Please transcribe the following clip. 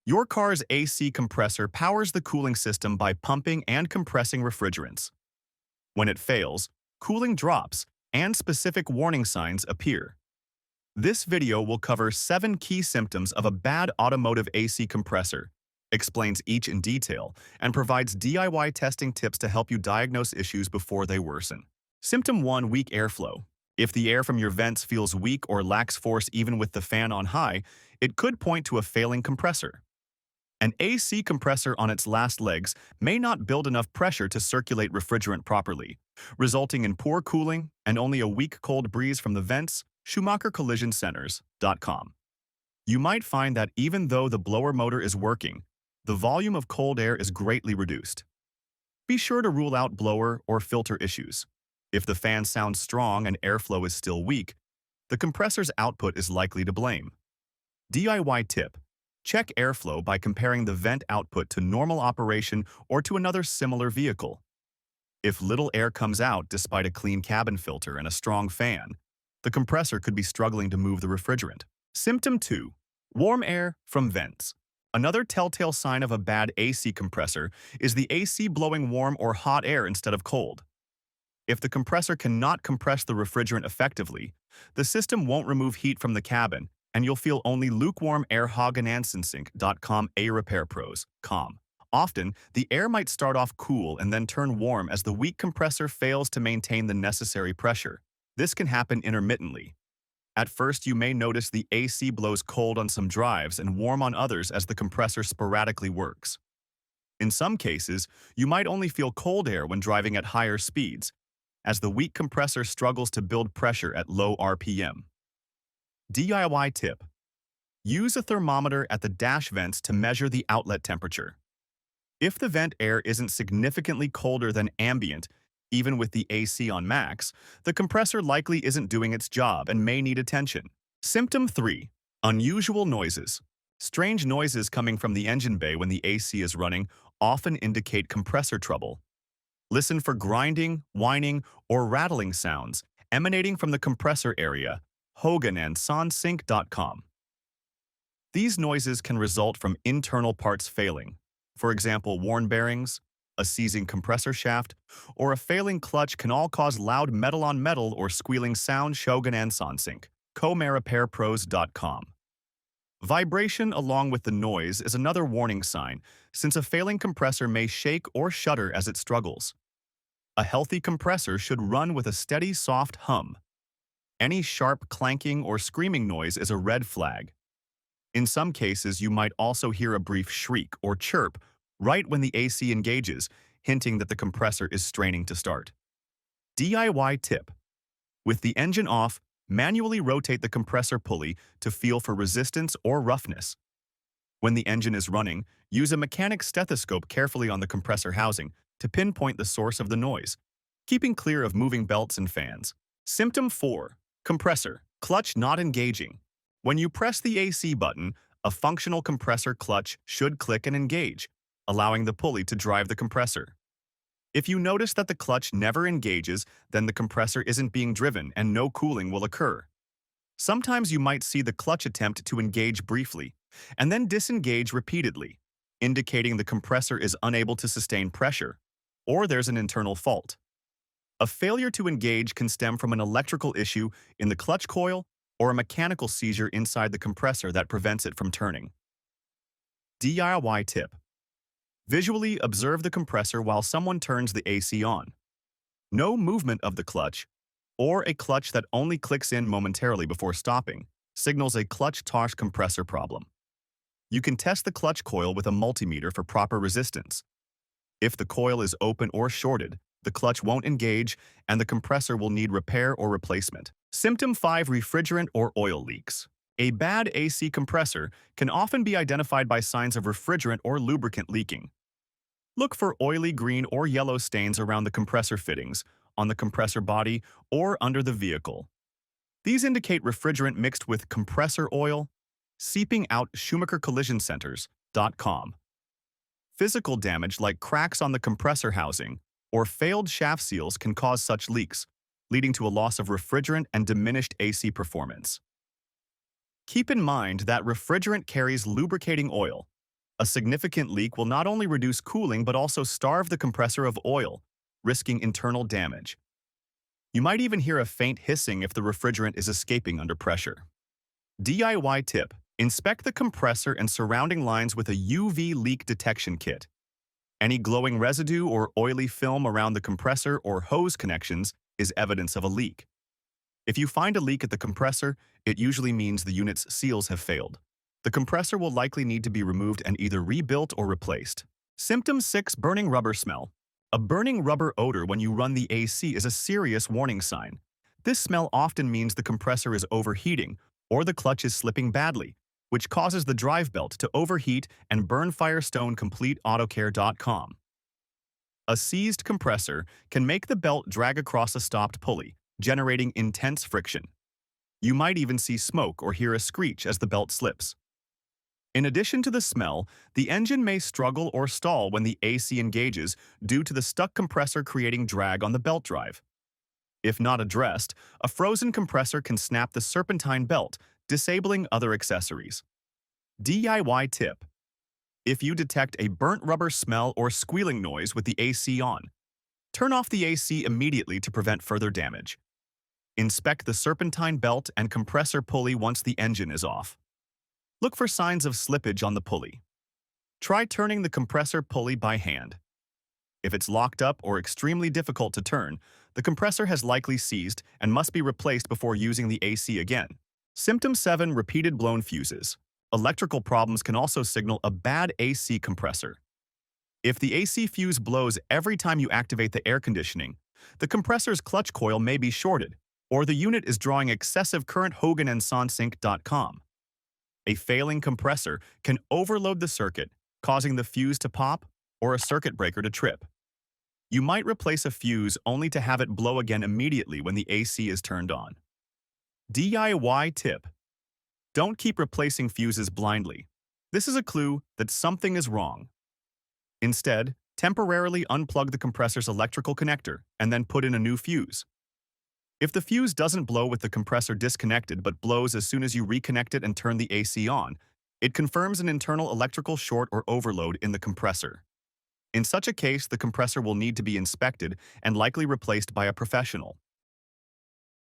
Your car's AC compressor powers the cooling system by pumping and compressing refrigerants. When it fails, cooling drops and specific warning signs appear. This video will cover 7 key symptoms of a bad automotive AC compressor, explains each in detail, and provides DIY testing tips to help you diagnose issues before they worsen. Symptom 1: weak airflow. If the air from your vents feels weak or lacks force even with the fan on high, it could point to a failing compressor. An AC compressor on its last legs may not build enough pressure to circulate refrigerant properly, resulting in poor cooling and only a weak cold breeze from the vents. SchumacherCollisionCenters.com. You might find that even though the blower motor is working, the volume of cold air is greatly reduced. Be sure to rule out blower or filter issues. If the fan sounds strong and airflow is still weak, the compressor's output is likely to blame. DIY tip: check airflow by comparing the vent output to normal operation or to another similar vehicle. If little air comes out despite a clean cabin filter and a strong fan, the compressor could be struggling to move the refrigerant. Symptom 2: warm air from vents. Another telltale sign of a bad AC compressor is the AC blowing warm or hot air instead of cold. If the compressor cannot compress the refrigerant effectively, the system won't remove heat from the cabin, and you'll feel only lukewarm air. HagenAnsensync.com AirRepairPros.com. Often, the air might start off cool and then turn warm as the weak compressor fails to maintain the necessary pressure. This can happen intermittently. At first, you may notice the AC blows cold on some drives and warm on others as the compressor sporadically works. In some cases, you might only feel cold air when driving at higher speeds, as the weak compressor struggles to build pressure at low RPM. DIY tip: use a thermometer at the dash vents to measure the outlet temperature. If the vent air isn't significantly colder than ambient, even with the AC on max, the compressor likely isn't doing its job and may need attention. Symptom 3: unusual noises. Strange noises coming from the engine bay when the AC is running often indicate compressor trouble. Listen for grinding, whining, or rattling sounds emanating from the compressor area. HagenAnsensync.com. These noises can result from internal parts failing, for example, worn bearings, a seizing compressor shaft, or a failing clutch can all cause loud metal-on-metal or squealing sound. SchumacherCollisionCenters.com. Vibration along with the noise is another warning sign, since a failing compressor may shake or shudder as it struggles. A healthy compressor should run with a steady, soft hum. Any sharp clanking or screaming noise is a red flag. In some cases, you might also hear a brief shriek or chirp right when the AC engages, hinting that the compressor is straining to start. DIY tip: with the engine off, manually rotate the compressor pulley to feel for resistance or roughness. When the engine is running, use a mechanic's stethoscope carefully on the compressor housing to pinpoint the source of the noise, keeping clear of moving belts and fans. Symptom 4: compressor clutch not engaging. When you press the AC button, a functional compressor clutch should click and engage, allowing the pulley to drive the compressor. If you notice that the clutch never engages, then the compressor isn't being driven and no cooling will occur. Sometimes you might see the clutch attempt to engage briefly and then disengage repeatedly, indicating the compressor is unable to sustain pressure, or there's an internal fault. A failure to engage can stem from an electrical issue in the clutch coil or a mechanical seizure inside the compressor that prevents it from turning. DIY tip: visually observe the compressor while someone turns the AC on. No movement of the clutch, or a clutch that only clicks in momentarily before stopping, signals a clutch-tosh compressor problem. You can test the clutch coil with a multimeter for proper resistance. If the coil is open or shorted, the clutch won't engage and the compressor will need repair or replacement. Symptom 5: refrigerant or oil leaks. A bad AC compressor can often be identified by signs of refrigerant or lubricant leaking. Look for oily green or yellow stains around the compressor fittings, on the compressor body, or under the vehicle. These indicate refrigerant mixed with compressor oil, seeping out. SchumacherCollisionCenters.com. Physical damage like cracks on the compressor housing or failed shaft seals can cause such leaks, leading to a loss of refrigerant and diminished AC performance. Keep in mind that refrigerant carries lubricating oil, A significant leak will not only reduce cooling but also starve the compressor of oil, risking internal damage. You might even hear a faint hissing if the refrigerant is escaping under pressure. DIY tip: inspect the compressor and surrounding lines with a UV leak detection kit. Any glowing residue or oily film around the compressor or hose connections is evidence of a leak. If you find a leak at the compressor, it usually means the unit's seals have failed. The compressor will likely need to be removed and either rebuilt or replaced. Symptom 6: burning rubber smell. A burning rubber odor when you run the AC is a serious warning sign. This smell often means the compressor is overheating or the clutch is slipping badly, which causes the drive belt to overheat and burn. Firestone Complete AutoCare.com. A seized compressor can make the belt drag across a stopped pulley, generating intense friction. You might even see smoke or hear a screech as the belt slips. In addition to the smell, the engine may struggle or stall when the AC engages due to the stuck compressor creating drag on the belt drive. If not addressed, a frozen compressor can snap the serpentine belt, disabling other accessories. DIY tip: if you detect a burnt rubber smell or squealing noise with the AC on, turn off the AC immediately to prevent further damage. Inspect the serpentine belt and compressor pulley once the engine is off. Look for signs of slippage on the pulley. Try turning the compressor pulley by hand. If it's locked up or extremely difficult to turn, the compressor has likely seized and must be replaced before using the AC again. Symptom 7: repeated blown fuses. Electrical problems can also signal a bad AC compressor. If the AC fuse blows every time you activate the air conditioning, the compressor's clutch coil may be shorted, or the unit is drawing excessive current. HoganandSonsync.com. A failing compressor can overload the circuit, causing the fuse to pop or a circuit breaker to trip. You might replace a fuse only to have it blow again immediately when the AC is turned on. DIY tip: don't keep replacing fuses blindly. This is a clue that something is wrong. Instead, temporarily unplug the compressor's electrical connector and then put in a new fuse. If the fuse doesn't blow with the compressor disconnected but blows as soon as you reconnect it and turn the AC on, it confirms an internal electrical short or overload in the compressor. In such a case, the compressor will need to be inspected and likely replaced by a professional.